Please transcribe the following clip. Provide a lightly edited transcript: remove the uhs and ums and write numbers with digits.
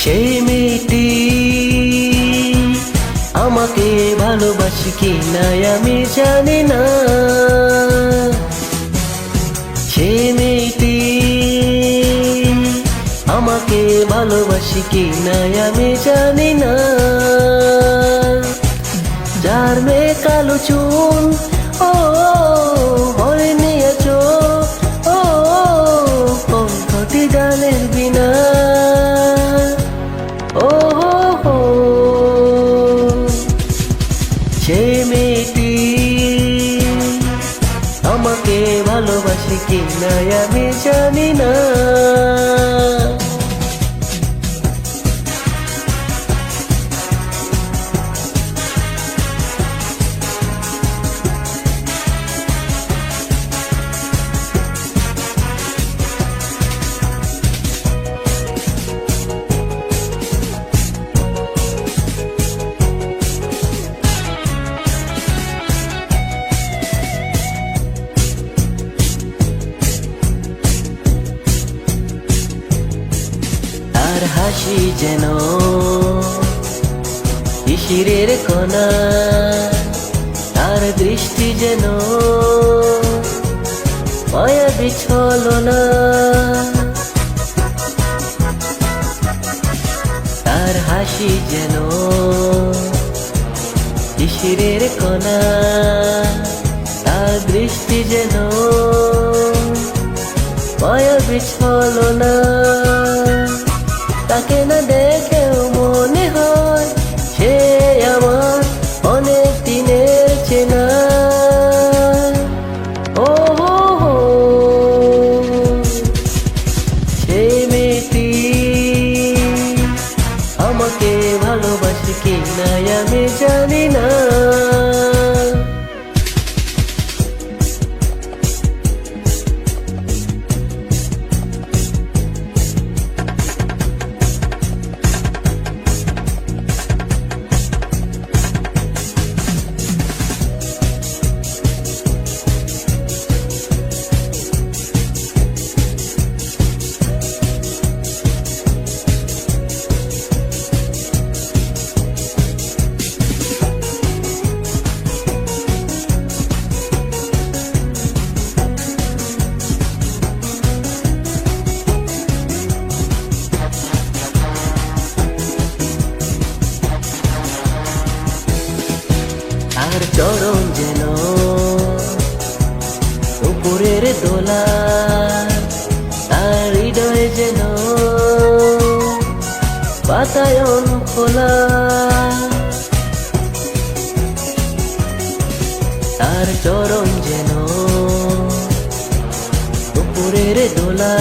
সেই মেয়েটি আমাকে ভালোবাসি কি না আমি জানি না। সেই মেয়েটি আমাকে ভালোবাসি কি না আমি জানি না। যার মেয়ে কালো চুল ও হরে নিয়েছ ও কণ্ঠটি গানের বিনা ও হো সেই মেয়েটি আমাকে ভালোবাসি কি না আমি জানি না। তার হাসি যেন শিশিরের কণা, তার দৃষ্টি যেন মায়াবী ছলনা। তার হাসি যেন শিশিরের কণা, তার দৃষ্টি যেন মায়াবী ছলনা। তাকে না দেখেও মনে হয় সে আমার অনেক দিনের চেনা ও হো সেই মেয়েটি আমাকে ভালোবাসে কি না আমি জানি না। আর চরণ যেন উপরের দোলা, তার হৃদয় যেন বাতায়ন খোলা। তার চরণ যেন উপরের দোলা,